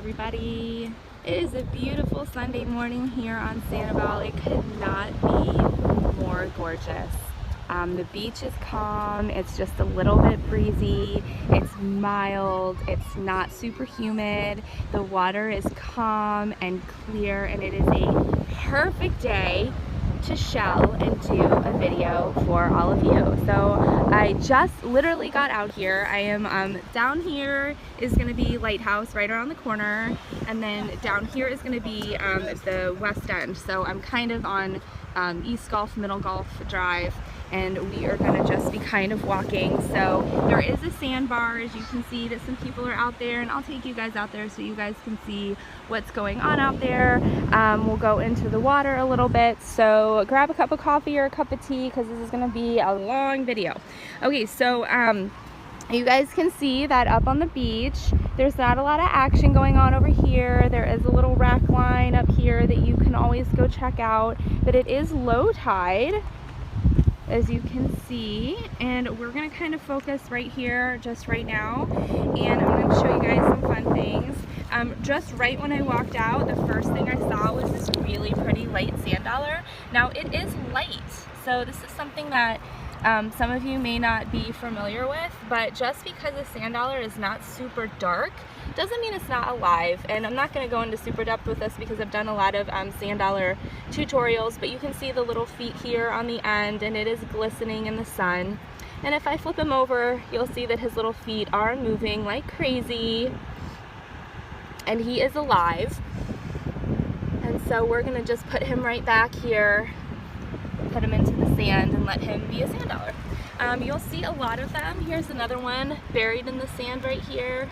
everybody. It is a beautiful Sunday morning here on Sanibel. It could not be more gorgeous. The beach is calm, it's just a little bit breezy, it's mild, it's not super humid, the water is calm and clear, and it is a perfect day to shell and do a video for all of you. So I just literally got out here. I am down here is going to be Lighthouse right around the corner, and then down here is going to be the west end. So I'm kind of on East Gulf, Middle Gulf Drive, and we are going to just be kind of walking. So there is a sandbar, as you can see, that some people are out there, and I'll take you guys out there so you guys can see what's going on out there. We'll go into the water a little bit, so grab a cup of coffee or a cup of tea because this is going to be a long video. Okay, so you guys can see that up on the beach there's not a lot of action going on over here. There is a little rack line up here that you can always go check out, but it is low tide, as you can see, and we're gonna kind of focus right here just right now, and I'm gonna show you guys some fun things. Just right when I walked out, the first thing I saw was this really pretty light sand dollar. Now it is light, so this is something that some of you may not be familiar with, but just because a sand dollar is not super dark doesn't mean it's not alive. And I'm not going to go into super depth with this because I've done a lot of sand dollar tutorials, but you can see the little feet here on the end, and it is glistening in the sun. And if I flip him over, you'll see that his little feet are moving like crazy, and he is alive. And so we're going to just put him right back here, put him into the sand, and let him be a sand dollar. You'll see a lot of them. Here's another one buried in the sand right here.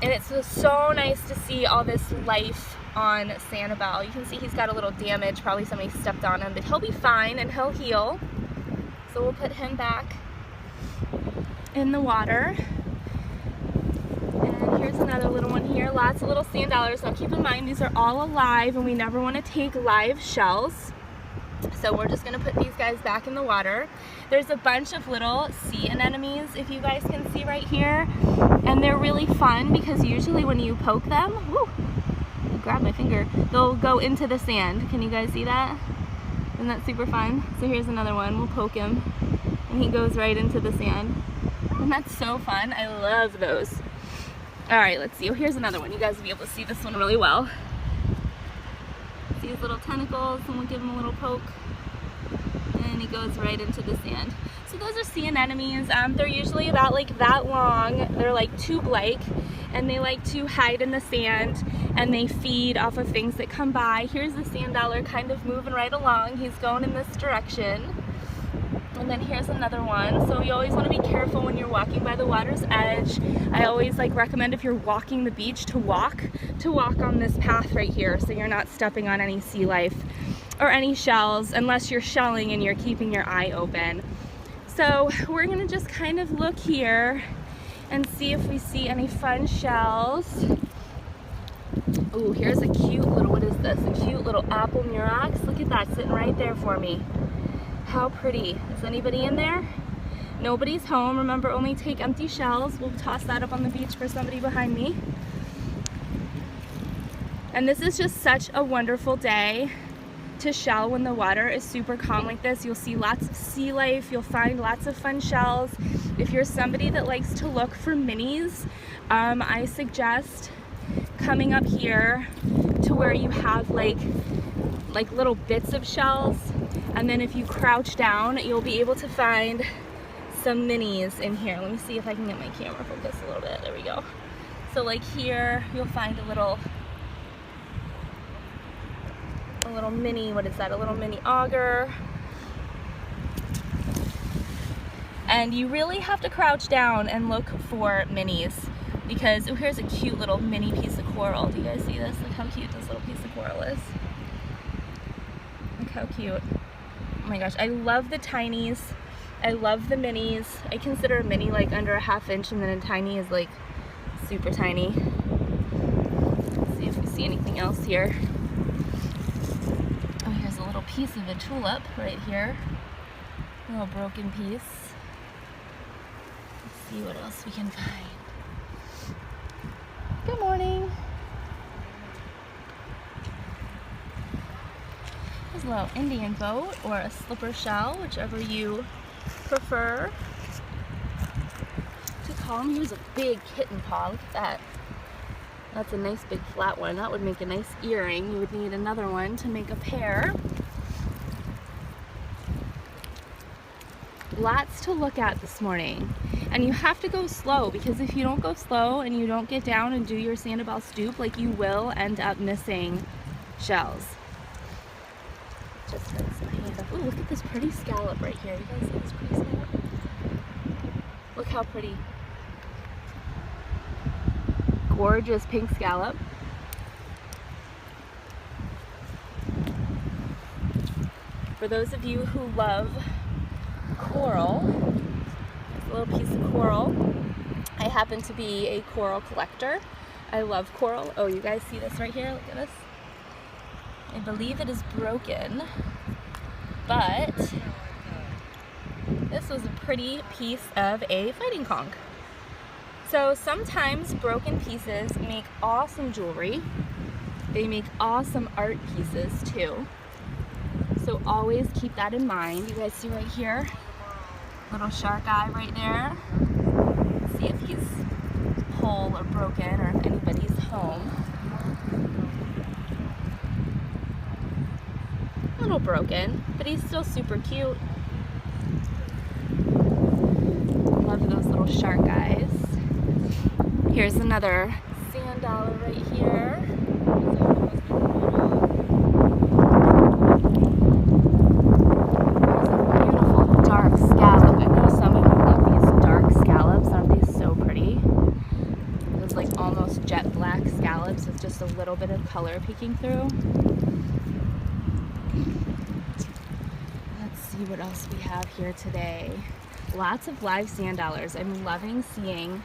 And it's just so nice to see all this life on Sanibel. You can see he's got a little damage, probably somebody stepped on him, but he'll be fine and he'll heal. So we'll put him back in the water. And here's another little one here, lots of little sand dollars. Now keep in mind, these are all alive, and we never want to take live shells. So we're just going to put these guys back in the water. There's a bunch of little sea anemones, if you guys can see right here, and they're really fun because usually when you poke them, whoo, grab my finger, they'll go into the sand. Can you guys see that? Isn't that super fun? So here's another one. We'll poke him and he goes right into the sand, and that's so fun. I love those. Alright, let's see. Oh, here's another one. You guys will be able to see this one really well. See his little tentacles, and we'll give him a little poke, and he goes right into the sand. So those are sea anemones. They're usually about like that long. They're like tube-like, and they like to hide in the sand, and they feed off of things that come by. Here's the sand dollar kind of moving right along. He's going in this direction. And then here's another one. So you always want to be careful when you're walking by the water's edge. I always recommend, if you're walking the beach, to walk on this path right here, so you're not stepping on any sea life or any shells, unless you're shelling and you're keeping your eye open. So we're gonna just kind of look here and see if we see any fun shells. Ooh, here's a cute little, what is this? A cute little apple murex. Look at that, sitting right there for me. How pretty. Is anybody in there? Nobody's home. Remember, only take empty shells. We'll toss that up on the beach for somebody behind me. And this is just such a wonderful day to shell when the water is super calm like this. You'll see lots of sea life. You'll find lots of fun shells. If you're somebody that likes to look for minis, I suggest coming up here to where you have like little bits of shells, and then if you crouch down, you'll be able to find some minis in here. Let me see if I can get my camera focused a little bit. There we go. So like here, you'll find a little mini, what is that? A little mini auger. And you really have to crouch down and look for minis, because, oh, here's a cute little mini piece of coral. Do you guys see this? Look how cute this little piece of coral is. Look how cute. Oh my gosh, I love the tinies. I love the minis. I consider a mini like under a ½ inch, and then a tiny is like super tiny. Let's see if we see anything else here. Oh, here's a little piece of a tulip right here. A little broken piece. Let's see what else we can find. Oh, here's a little piece of a tulip right here. A little broken piece. Let's see what else we can find. Good morning. There's a little Indian boat or a slipper shell, whichever you prefer to call him. Here's a big kitten paw. Look at that. That's a nice big flat one. That would make a nice earring. You would need another one to make a pair. Lots to look at this morning. And you have to go slow, because if you don't go slow and you don't get down and do your Sanibel stoop, like, you will end up missing shells. Just rinse my hand up. Ooh, look at this pretty scallop right here. You guys see this pretty scallop? Look how pretty. Gorgeous pink scallop. For those of you who love coral, a little piece of coral. I happen to be a coral collector. I love coral. Oh, you guys see this right here? Look at this. I believe it is broken, but this was a pretty piece of a fighting conch. So sometimes broken pieces make awesome jewelry. They make awesome art pieces too. So always keep that in mind. You guys see right here? Little shark eye right there. Let's see if he's whole or broken or if anybody's home. A little broken, but he's still super cute. Love those little shark eyes. Here's another sand dollar right here. Jet black scallops with just a little bit of color peeking through. Let's see what else we have here today. Lots of live sand dollars. I'm loving seeing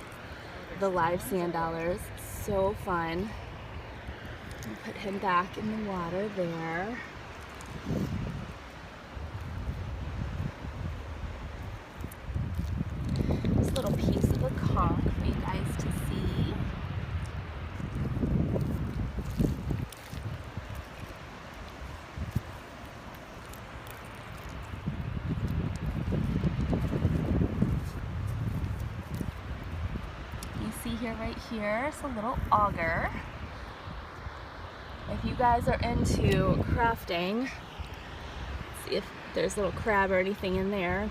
the live sand dollars. So fun. I'll put him back in the water there. This little piece of a conch for you guys to see. Here, right here, it's a little auger. If you guys are into crafting, let's see if there's a little crab or anything in there.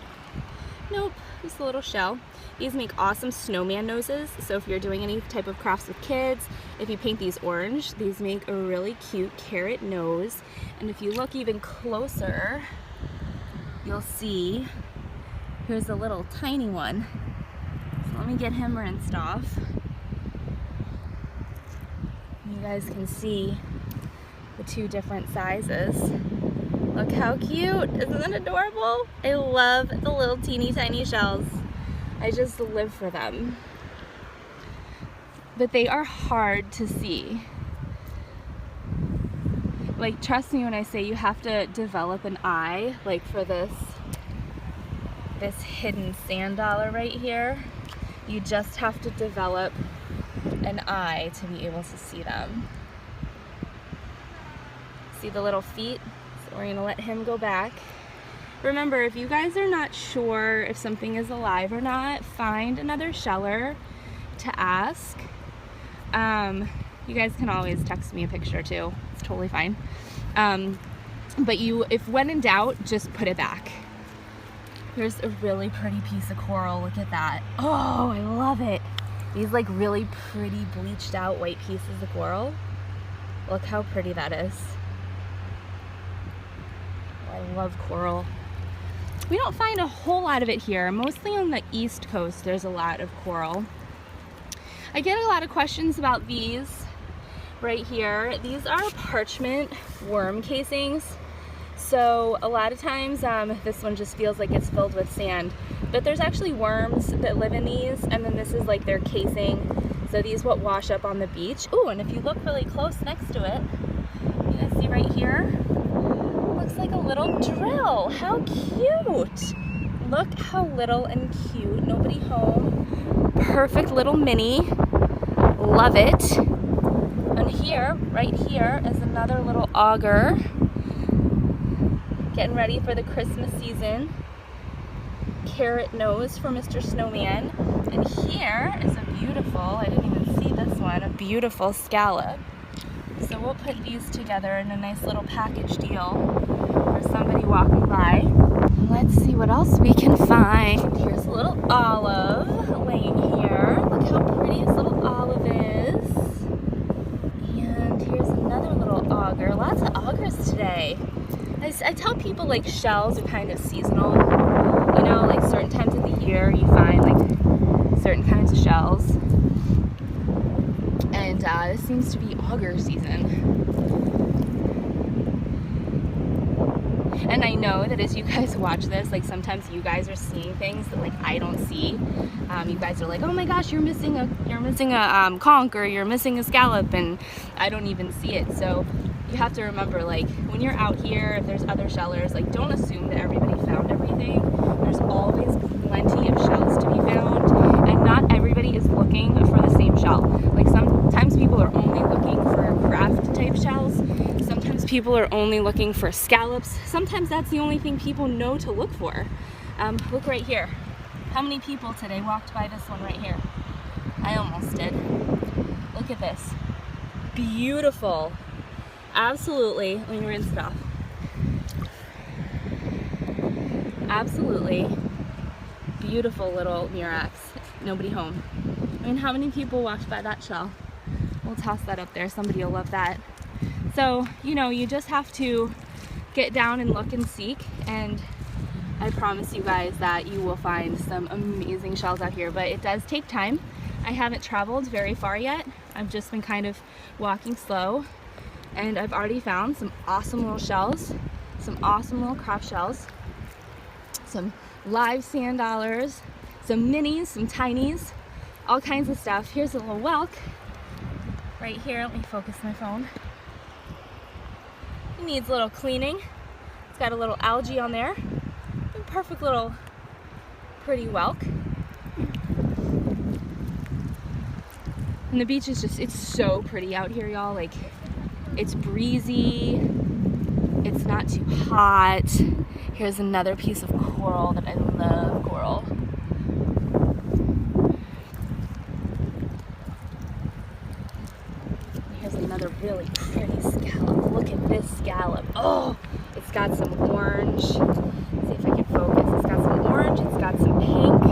Nope, just a little shell. These make awesome snowman noses, so if you're doing any type of crafts with kids, if you paint these orange, these make a really cute carrot nose. And if you look even closer, you'll see here's a little tiny one. So let me get him rinsed off. You guys can see the two different sizes. Look how cute. Isn't that adorable? I love the little teeny tiny shells. I just live for them. But they are hard to see. Like, trust me when I say you have to develop an eye, like for this hidden sand dollar right here. You just have to develop an eye to be able to see them. See the little feet? So we're gonna let him go back. Remember, if you guys are not sure if something is alive or not, find another sheller to ask. You guys can always text me a picture too. It's totally fine. But if when in doubt, just put it back. Here's a really pretty piece of coral. Look at that. Oh, I love it. These like really pretty bleached out white pieces of coral. Look how pretty that is. Oh, I love coral. We don't find a whole lot of it here. Mostly on the East Coast, there's a lot of coral. I get a lot of questions about these right here. These are parchment worm casings. So a lot of times this one just feels like it's filled with sand, but there's actually worms that live in these, and then this is like their casing. So these what wash up on the beach. Ooh, and if you look really close next to it, you guys see right here, looks like a little drill. How cute. Look how little and cute. Nobody home. Perfect little mini. love it. And here, right here, is another little auger. Getting ready for the Christmas season. Carrot nose for Mr. Snowman. And here is a beautiful, I didn't even see this one, a beautiful scallop. So we'll put these together in a nice little package deal for somebody walking by. Let's see what else we can find. Here's a little olive laying here. Look how pretty this little olive is. And here's another little auger. Lots of augers today. I tell people like shells are kind of seasonal. You know, like certain times of the year you find like certain kinds of shells. And this seems to be auger season. And I know that as you guys watch this, like sometimes you guys are seeing things that like I don't see. You guys are like, oh my gosh, you're missing a conch, or you're missing a scallop, and I don't even see it. So you have to remember, like when you're out here, if there's other shellers, like don't assume that everybody found everything. There's always plenty of shells to be found, and not everybody is looking for the same shell. Like sometimes people are only looking for craft type shells. Sometimes people are only looking for scallops. Sometimes that's the only thing people know to look for. Look right here. How many people today walked by this one right here? I almost did. Look at this. Beautiful. Absolutely. Let me rinse it off. Absolutely beautiful little Murex. Nobody home. I mean, how many people walked by that shell? We'll toss that up there. Somebody will love that. So, you know, you just have to get down and look and seek, and I promise you guys that you will find some amazing shells out here, but it does take time. I haven't traveled very far yet. I've just been kind of walking slow, and I've already found some awesome little shells, some awesome little craft shells, some live sand dollars, some minis, some tinies, all kinds of stuff. Here's a little whelk right here. Let me focus my phone. It needs a little cleaning. It's got a little algae on there. A perfect little pretty whelk. And the beach is just, it's so pretty out here, y'all. Like, it's breezy. It's not too hot. Here's another piece of coral that I love coral. Here's another really pretty scallop. Look at this scallop. Oh, it's got some orange. Let's see if I can focus. It's got some orange. It's got some pink.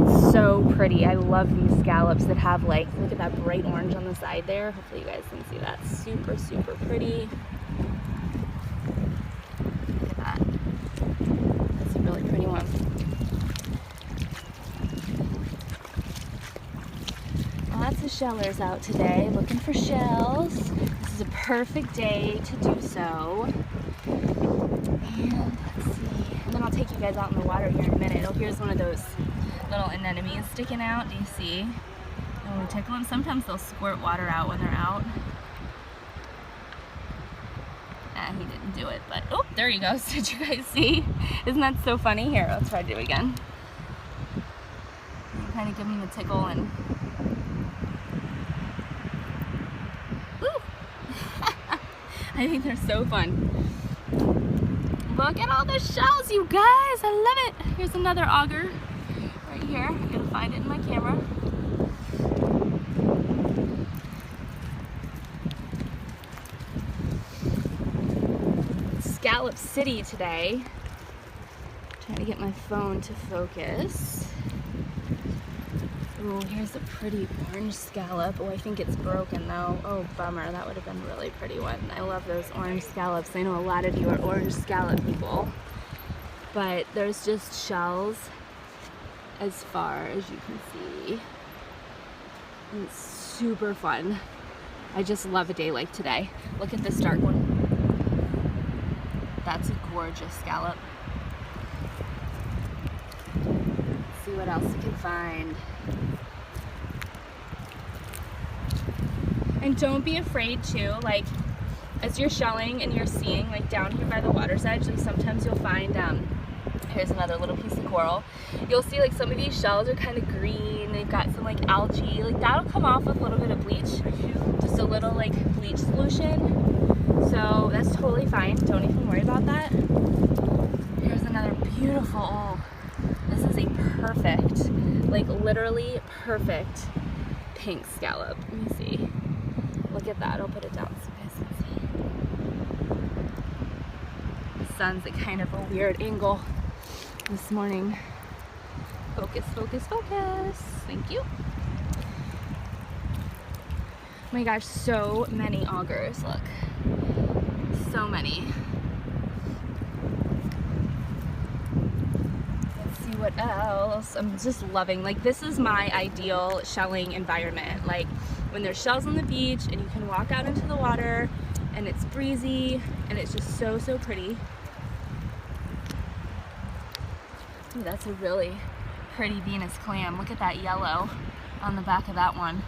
It's so pretty. I love these scallops that have like, look at that bright orange on the side there. Hopefully you guys can see that. Super, super pretty. Look at that. That's a really pretty one. Lots of shellers out today looking for shells. This is a perfect day to do so. And let's see. And then I'll take you guys out in the water here in a minute. Oh, here's one of those little anemones sticking out. Do you see? And we tickle them. Sometimes they'll squirt water out when they're out. He didn't do it, but oh, there he goes. Did you guys see? Isn't that so funny? Here, let's try to do it again. Kind of give him a tickle and I think they're so fun. Look at all the shells, you guys. I love it. Here's another auger right here. I'm gonna find it in my camera. Scallop City today. Trying to get my phone to focus. Ooh, here's a pretty orange scallop. Oh, I think it's broken though. Oh, bummer. That would have been a really pretty one. I love those orange scallops. I know a lot of you are orange scallop people. But there's just shells as far as you can see. And it's super fun. I just love a day like today. Look at this dark one. That's a gorgeous scallop. Let's see what else we can find. And don't be afraid too, like as you're shelling and you're seeing like down here by the water's edge, and sometimes you'll find Here's another little piece of coral. You'll see like some of these shells are kind of green. They've got some like algae. Like that'll come off with a little bit of bleach. Just a little like bleach solution. So that's totally fine. Don't even worry about that. Here's another beautiful, this is a perfect, like literally perfect pink scallop. Let me see. Look at that. I'll put it down so you guys can see. The sun's at kind of a weird angle this morning. Focus, focus, focus. Thank you. Oh my gosh, so many augers. Look. So many. Let's see what else. I'm just loving, like this is my ideal shelling environment. Like when there's shells on the beach and you can walk out into the water and it's breezy and it's just so, so pretty. Ooh, that's a really pretty Venus clam. Look at that yellow on the back of that one.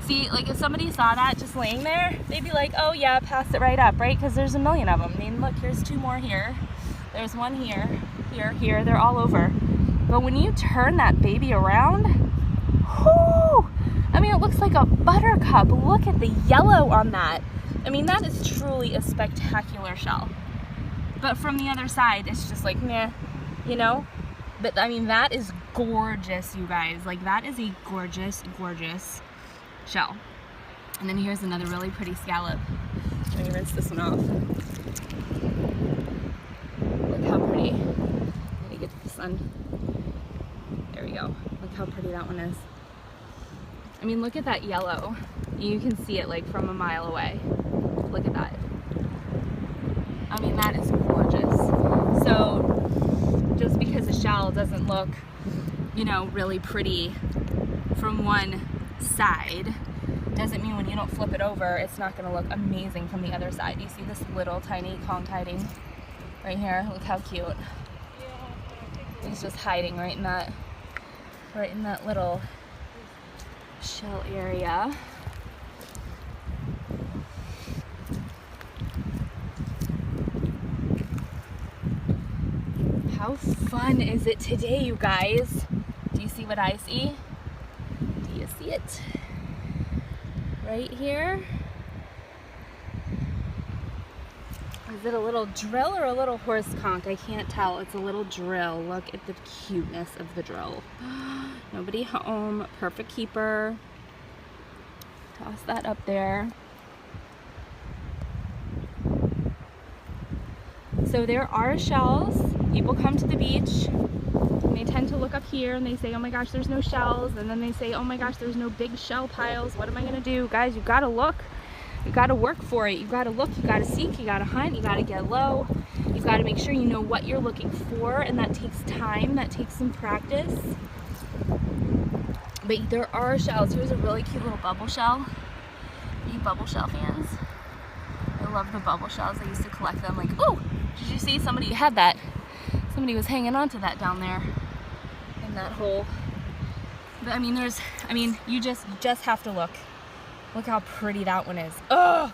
See, like if somebody saw that just laying there, they'd be like, oh yeah, pass it right up, right? Because there's a million of them. I mean, look, here's two more here. There's one here, here, here. They're all over. But when you turn that baby around, whoo! I mean, it looks like a buttercup. Look at the yellow on that. I mean, that is truly a spectacular shell. But from the other side, it's just like, meh, you know? But I mean, that is gorgeous, you guys. Like that is a gorgeous, gorgeous shell. And then here's another really pretty scallop. Let me rinse this one off. Look how pretty. Let me get to the sun. There we go. Look how pretty that one is. I mean, look at that yellow. You can see it like from a mile away. Look at that. I mean, that is gorgeous. So just because a shell doesn't look, you know, really pretty from one side doesn't mean when you don't flip it over it's not going to look amazing from the other side. You see this little tiny conch hiding right here? Look how cute. He's just hiding right in that little shell area. How fun is it today, you guys? Do you see what I see? Do you see it? Right here? Is it a little drill or a little horse conch? I can't tell. It's a little drill. Look at the cuteness of the drill. Nobody home. Perfect keeper. Toss that up there. So there are shells. People come to the beach and they tend to look up here and they say, oh my gosh, there's no shells. And then they say, oh my gosh, there's no big shell piles. What am I gonna do? Guys, you gotta look. You gotta work for it. You gotta look, you gotta seek, you gotta hunt, you gotta get low. You gotta make sure you know what you're looking for, and that takes time, that takes some practice. But there are shells. Here's a really cute little bubble shell. Are you bubble shell fans? I love the bubble shells. I used to collect them. Like, oh, did you see somebody had that? Somebody was hanging on to that down there in that hole. But I mean, you just have to look. Look how pretty that one is. Oh,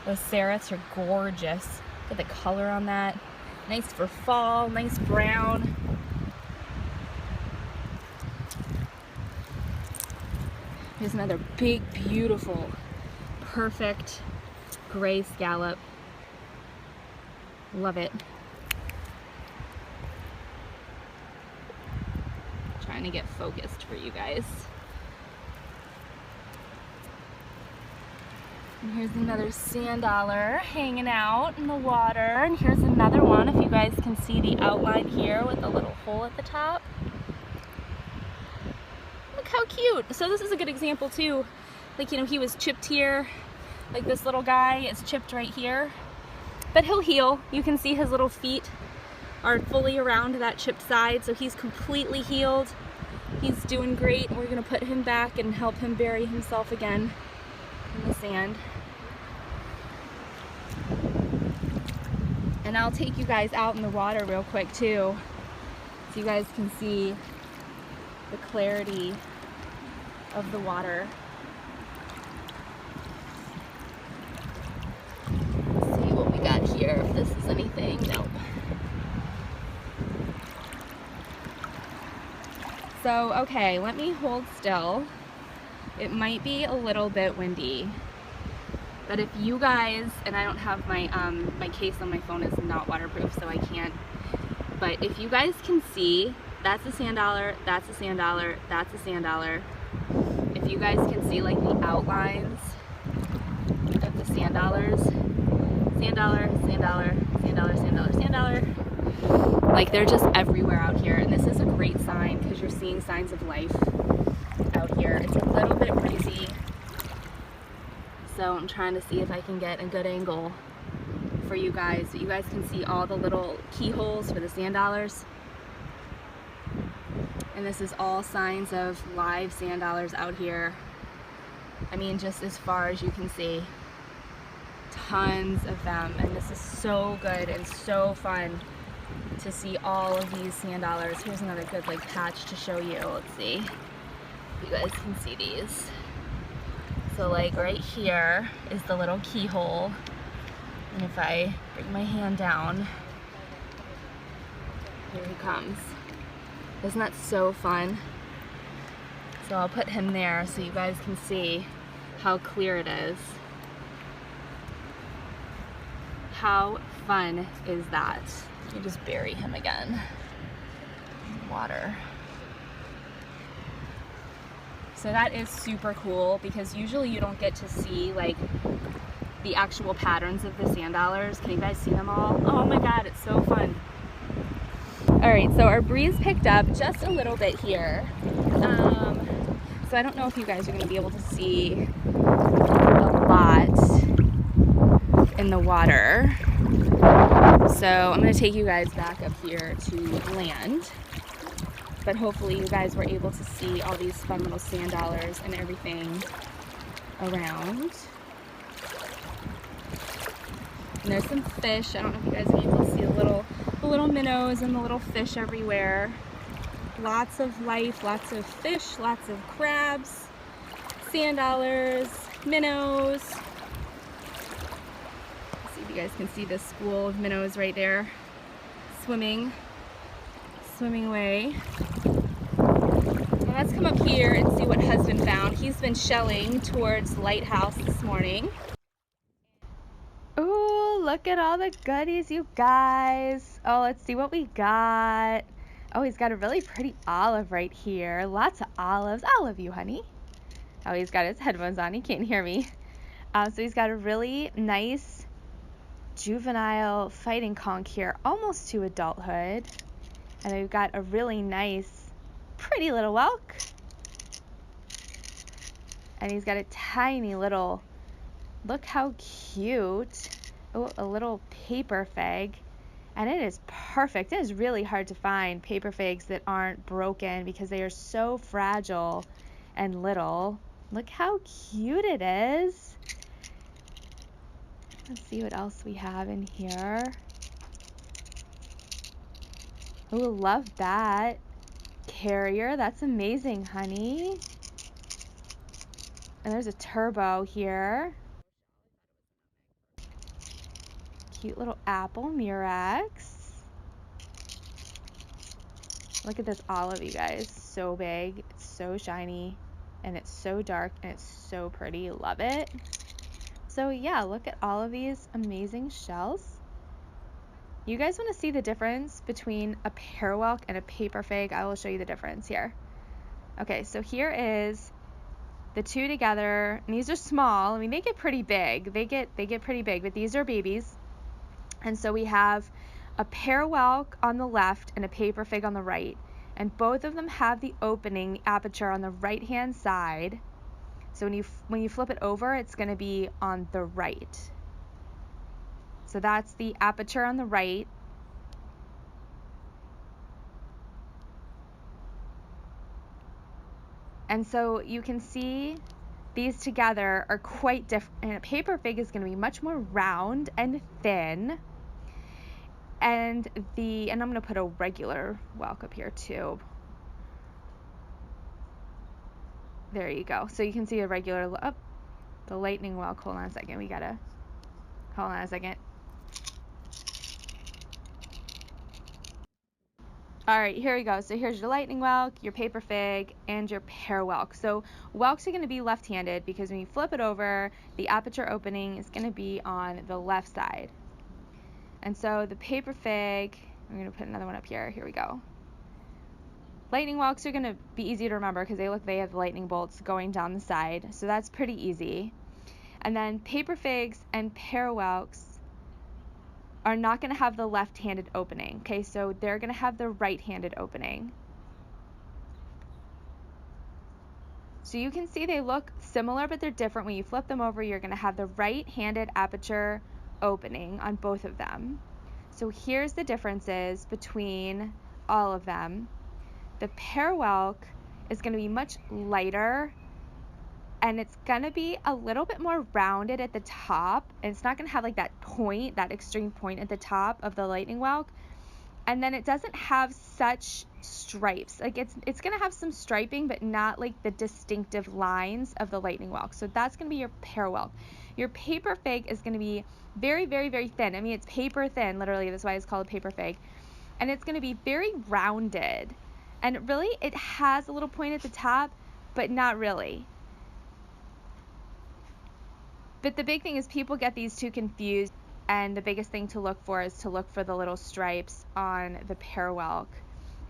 those serifs are gorgeous. Look at the color on that. Nice for fall, nice brown. Here's another big, beautiful, perfect gray scallop. Love it. Trying to get focused for you guys. And here's another sand dollar hanging out in the water. And here's another one, if you guys can see the outline here with a little hole at the top. Look how cute. So this is a good example too. Like, you know, he was chipped here. Like this little guy is chipped right here. But he'll heal. You can see his little feet are fully around that chipped side, so he's completely healed. He's doing great. We're gonna put him back and help him bury himself again in the sand. And I'll take you guys out in the water real quick too, so you guys can see the clarity of the water. Let's see what we got here, if this is anything. Nope. So, okay, let me hold still. It might be a little bit windy, but if you guys, and I don't have my, my case on my phone is not waterproof, so I can't, but if you guys can see, that's a sand dollar, that's a sand dollar, that's a sand dollar. If you guys can see like the outlines of the sand dollars, sand dollar, sand dollar, sand dollar, sand dollar, sand dollar. Like they're just everywhere out here, and this is a great sign because you're seeing signs of life out here. It's a little bit breezy, so I'm trying to see if I can get a good angle for you guys so you guys can see all the little keyholes for the sand dollars. And this is all signs of live sand dollars out here. I mean, just as far as you can see, tons of them, and this is so good and so fun to see all of these sand dollars. Here's another good like patch to show you. Let's see if you guys can see these. So like right here is the little keyhole, and if I bring my hand down, here he comes. Isn't that so fun? So I'll put him there so you guys can see how clear it is. How fun is that? Let me just bury him again in water. So that is super cool because usually you don't get to see like the actual patterns of the sand dollars. Can you guys see them all? Oh my god, it's so fun. All right, so our breeze picked up just a little bit here. So I don't know if you guys are going to be able to see a lot in the water. So I'm going to take you guys back up here to land. But hopefully you guys were able to see all these fun little sand dollars and everything around. And there's some fish. I don't know if you guys are able to see the little minnows and the little fish everywhere. Lots of life, lots of fish, lots of crabs, sand dollars, minnows. Let's see if you guys can see this school of minnows right there, swimming away. Now let's come up here and see what husband found. He's been shelling towards the lighthouse this morning. Oh, look at all the goodies, you guys. Oh, let's see what we got. Oh, he's got a really pretty olive right here. Lots of olives. I love you, honey. Oh, he's got his headphones on. He can't hear me. So he's got a really nice juvenile fighting conch here, almost to adulthood. And we've got a really nice, pretty little whelk. And he's got a tiny little, look how cute. Oh, a little paper fig. And it is perfect. It is really hard to find paper figs that aren't broken because they are so fragile and little. Look how cute it is. Let's see what else we have in here. Oh, love that. Carrier, that's amazing, honey. And there's a turbo here. Cute little apple, Murex. Look at this olive, you guys. So big, it's so shiny, and it's so dark, and it's so pretty. Love it. So yeah, look at all of these amazing shells. You guys want to see the difference between a pear whelk and a paper fig? I will show you the difference here. Okay, so here is the two together, and these are small. I mean, they get pretty big. They get pretty big, but these are babies. And so we have a pear whelk on the left and a paper fig on the right. And both of them have the opening, the aperture on the right-hand side. So when you flip it over, it's going to be on the right. So that's the aperture on the right. And so you can see these together are quite different. And a paper fig is going to be much more round and thin. And I'm going to put a regular whelk up here too. There you go. So you can see a regular, the lightning whelk. Hold on a second. All right, here we go. So here's your lightning whelk, your paper fig, and your pear whelk. So whelks are going to be left-handed because when you flip it over, the aperture opening is going to be on the left side. And so the paper fig, I'm going to put another one up here. Here we go. Lightning whelks are going to be easy to remember because they have lightning bolts going down the side. So that's pretty easy. And then paper figs and pear whelks are not going to have the left-handed opening. Okay, so they're going to have the right-handed opening. So you can see they look similar, but they're different. When you flip them over, you're going to have the right-handed aperture opening on both of them. So here's the differences between all of them. The pear whelk is going to be much lighter, and it's going to be a little bit more rounded at the top, and it's not going to have like that point, that extreme point at the top of the lightning whelk. And then it doesn't have such stripes. Like it's going to have some striping, but not like the distinctive lines of the lightning whelk. So that's going to be your pear whelk. Your paper fig is going to be very, very, very thin. I mean, it's paper thin, literally. That's why it's called a paper fig. And it's going to be very rounded. And really, it has a little point at the top, but not really. But the big thing is people get these two confused, and the biggest thing to look for is to look for the little stripes on the pear whelk,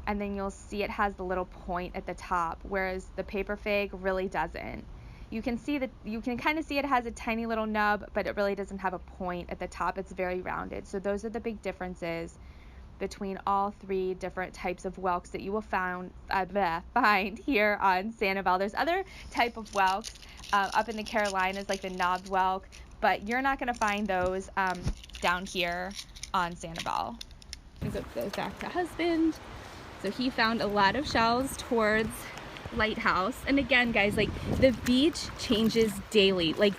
and then you'll see it has the little point at the top, whereas the paper fig really doesn't. You can kind of see it has a tiny little nub, but it really doesn't have a point at the top. It's very rounded. So those are the big differences between all three different types of whelks that you will find here on Sanibel. There's other type of whelks up in the Carolinas, like the knobbed whelk, but you're not going to find those down here on Sanibel. So it goes back to husband. So he found a lot of shells towards Lighthouse. And again, guys, like the beach changes daily, like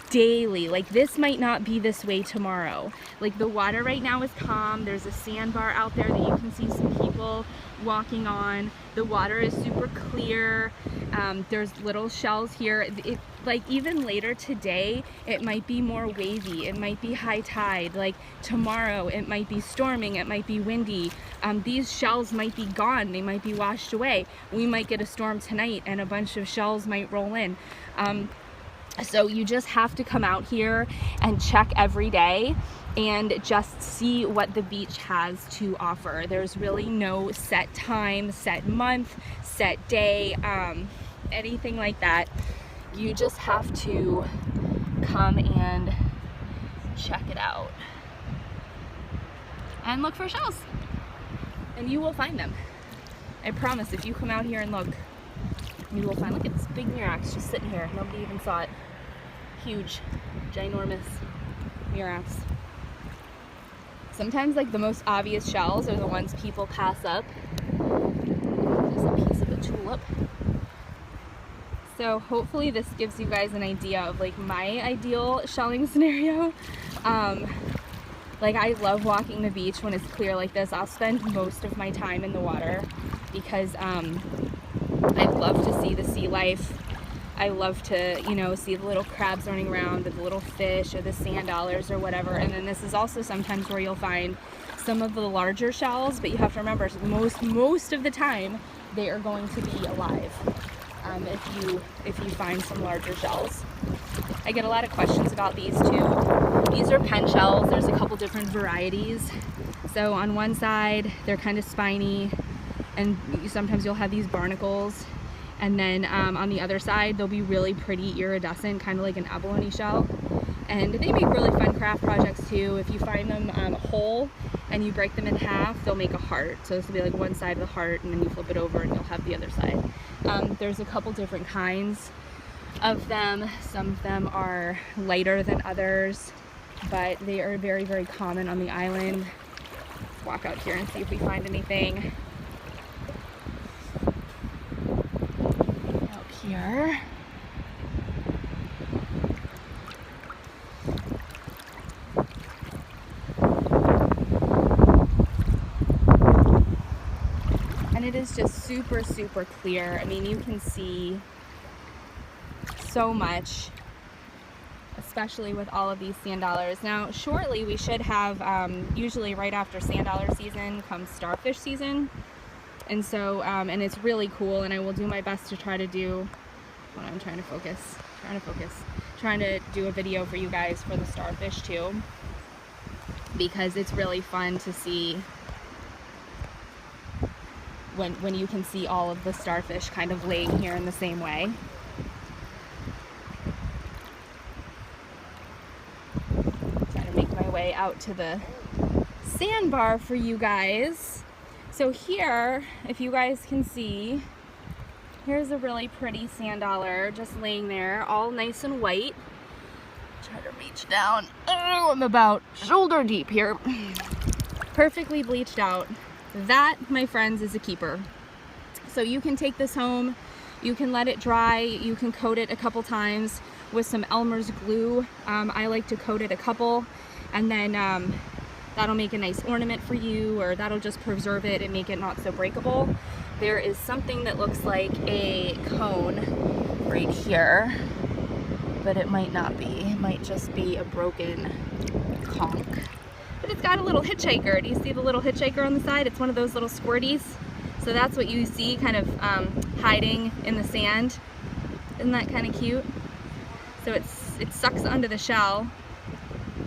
this might not be this way tomorrow. Like the water right now is calm. There's a sandbar out there that you can see some people walking on. The water is super clear. There's little shells here. Like even later today, it might be more wavy. It might be high tide. Like tomorrow, it might be storming. It might be windy. These shells might be gone. They might be washed away. We might get a storm tonight and a bunch of shells might roll in. So you just have to come out here and check every day and just see what the beach has to offer. There's really no set time, set month, set day, anything like that. You just have to come and check it out and look for shells, and you will find them. I promise, if you come out here and look, you will find. Look at this big Mirax just sitting here. Nobody even saw it. Huge, ginormous Mirax. Sometimes like the most obvious shells are the ones people pass up. There's a piece of a tulip. So hopefully this gives you guys an idea of like my ideal shelling scenario. Like I love walking the beach when it's clear like this. I'll spend most of my time in the water because I love to see the sea life. I love to, you know, see the little crabs running around, or the little fish, or the sand dollars, or whatever. And then this is also sometimes where you'll find some of the larger shells, but you have to remember, most of the time, they are going to be alive if you find some larger shells. I get a lot of questions about these too. These are pen shells. There's a couple different varieties. So on one side, they're kind of spiny, and sometimes you'll have these barnacles. And then on the other side, they'll be really pretty iridescent, kind of like an abalone shell. And they make really fun craft projects too. If you find them whole and you break them in half, they'll make a heart. So this will be like one side of the heart, and then you flip it over and you'll have the other side. There's a couple different kinds of them. Some of them are lighter than others, but they are very, very common on the island. Let's walk out here and see if we find anything. Here. And it is just super, super clear. I mean, you can see so much, especially with all of these sand dollars. Now, shortly we should have, usually right after sand dollar season comes starfish season. And so, and it's really cool, and I will do my best to try to do, hold on, I'm trying to do a video for you guys for the starfish too, because it's really fun to see when you can see all of the starfish kind of laying here in the same way. Trying to make my way out to the sandbar for you guys. So here, if you guys can see, here's a really pretty sand dollar just laying there, all nice and white. Try to reach down. Oh, I'm about shoulder deep here. Perfectly bleached out. That, my friends, is a keeper. So you can take this home, you can let it dry, you can coat it a couple times with some Elmer's glue. I like to coat it a couple, and then that'll make a nice ornament for you, or that'll just preserve it and make it not so breakable. There is something that looks like a cone right here, but it might not be. It might just be a broken conch. But it's got a little hitchhiker. Do you see the little hitchhiker on the side? It's one of those little squirties. So that's what you see kind of hiding in the sand. Isn't that kind of cute? So it sucks under the shell,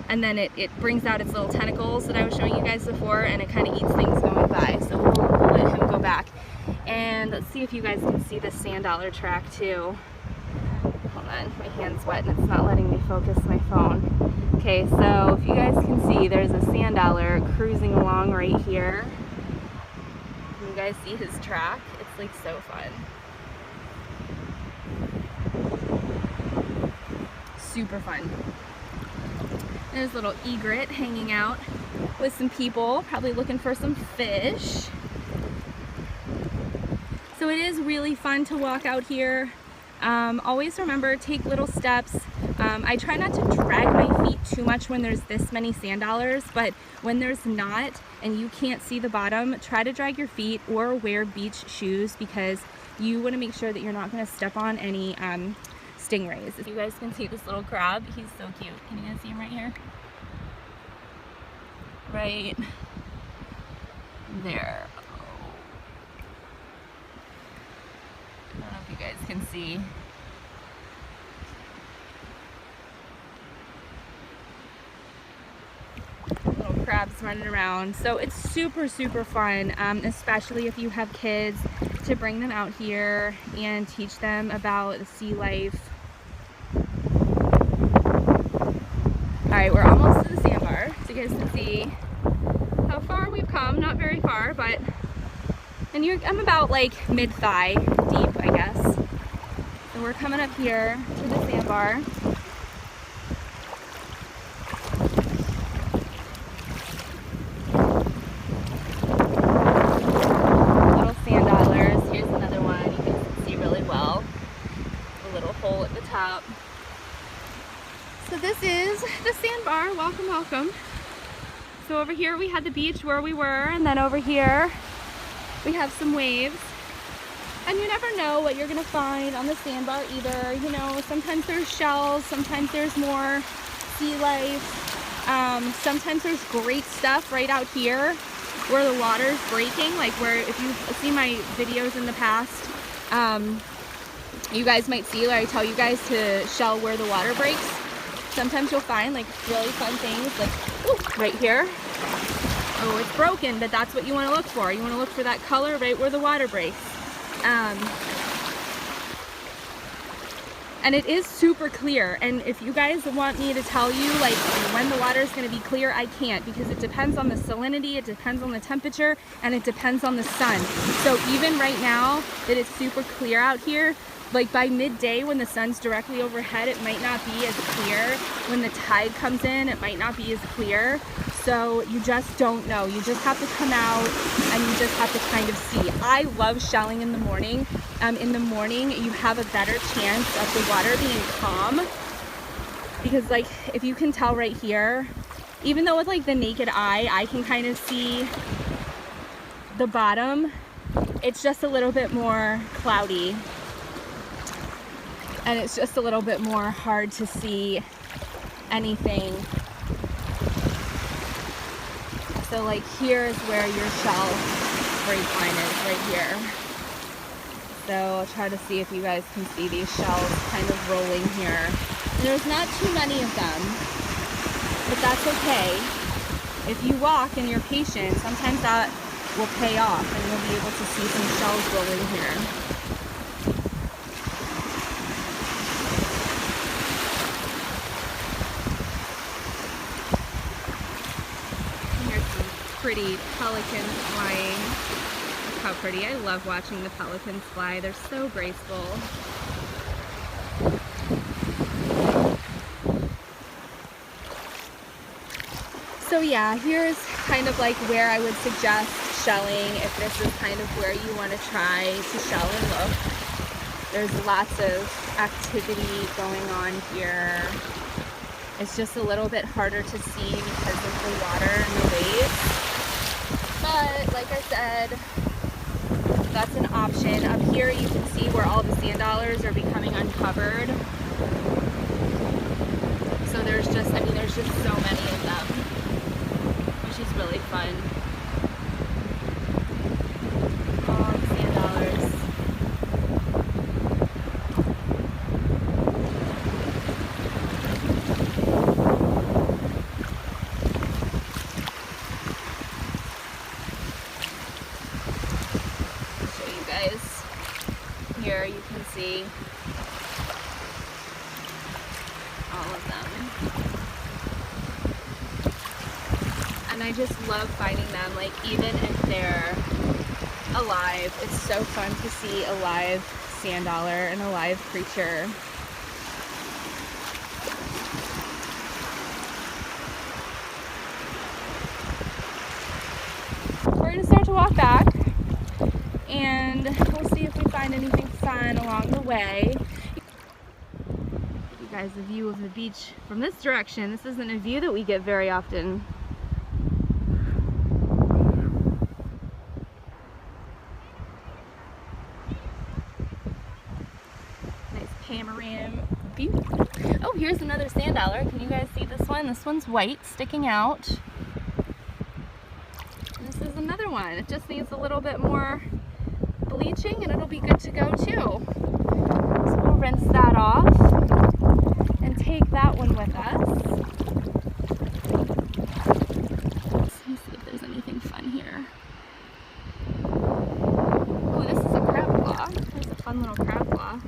and then it brings out its little tentacles that I was showing you guys before, and it kind of eats things going by. So we'll let him go back. And let's see if you guys can see the sand dollar track too. Hold on, my hand's wet and it's not letting me focus my phone. Okay, so if you guys can see, there's a sand dollar cruising along right here. Can you guys see his track? It's like so fun. Super fun. There's a little egret hanging out with some people, probably looking for some fish. So it is really fun to walk out here. Always remember, take little steps. I try not to drag my feet too much when there's this many sand dollars, but when there's not and you can't see the bottom, try to drag your feet or wear beach shoes, because you want to make sure that you're not going to step on any stingrays. If you guys can see this little crab, he's so cute. Can you guys see him right here? Right there. I don't know if you guys can see. Little crabs running around. So it's super, super fun, especially if you have kids, to bring them out here and teach them about the sea life. Alright, we're almost to the sandbar, so you guys can see how far we've come. Not very far, but I'm about like mid-thigh deep, I guess. So we're coming up here to the sandbar. Little sand dollars. Here's another one you guys can see really well. A little hole at the top. So this is the sandbar. Welcome, welcome. So over here we had the beach where we were, and then over here we have some waves. And you never know what you're gonna find on the sandbar either. You know, sometimes there's shells, sometimes there's more sea life. Sometimes there's great stuff right out here where the water's breaking, like where, if you've seen my videos in the past, you guys might see where I tell you guys to shell where the water breaks. Sometimes you'll find like really fun things, like ooh, right here. Oh, it's broken, but that's what you want to look for. You want to look for that color right where the water breaks. And it is super clear, and if you guys want me to tell you like when the water is going to be clear, I can't, because it depends on the salinity, it depends on the temperature, and it depends on the sun. So even right now that it's super clear out here, like by midday when the sun's directly overhead, it might not be as clear. When the tide comes in, it might not be as clear. So you just don't know. You just have to come out and you just have to kind of see. I love shelling in the morning. In the morning, you have a better chance of the water being calm, because like if you can tell right here, even though with like the naked eye, I can kind of see the bottom, it's just a little bit more cloudy. And it's just a little bit more hard to see anything. So like here is where your shell grapevine is right here. So I'll try to see if you guys can see these shells kind of rolling here. And there's not too many of them, but that's okay. If you walk and you're patient, sometimes that will pay off and you'll be able to see some shells rolling here. And here's some pretty pelicans flying. Look how pretty. I love watching the pelicans fly. They're so graceful. So yeah, here's kind of like where I would suggest shelling if this is kind of where you want to try to shell and look. There's lots of activity going on here. It's just a little bit harder to see because of the water and the waves. But like I said, that's an option. Up here you can see where all the sand dollars are becoming uncovered. So there's just so many of them, which is really fun. All the sand dollars. I'll show you guys. Here you can see all of them. And I just love finding them, like even if they're alive. It's so fun to see a live sand dollar and a live creature. We're gonna start to walk back and we'll see if we find anything fun along the way. Give you guys a view of the beach from this direction. This isn't a view that we get very often. Panorama view. Oh, here's another sand dollar. Can you guys see this one? This one's white, sticking out. And this is another one. It just needs a little bit more bleaching and it'll be good to go too. So we'll rinse that off and take that one with us. Let me see if there's anything fun here. Oh, this is a crab claw. There's a fun little crab claw.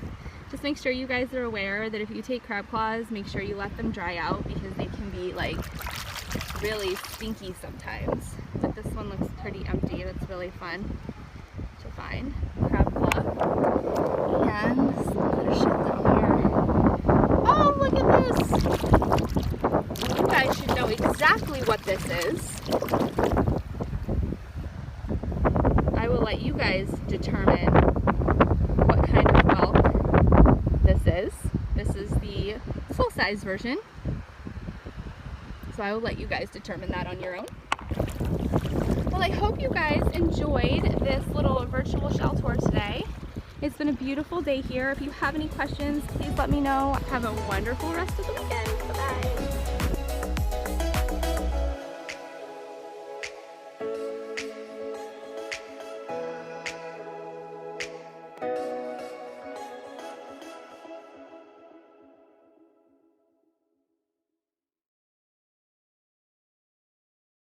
Just make sure you guys are aware that if you take crab claws, make sure you let them dry out because they can be like really stinky sometimes. But this one looks pretty empty and it's really fun to find. Crab claw. And another shell down here. Oh, look at this! You guys should know exactly what this is. I will let you guys determine what kind of whelk this is. This is the full-size version. So I will let you guys determine that on your own. Well, I hope you guys enjoyed this little virtual shell tour today. It's been a beautiful day here. If you have any questions, please let me know. Have a wonderful rest of the weekend.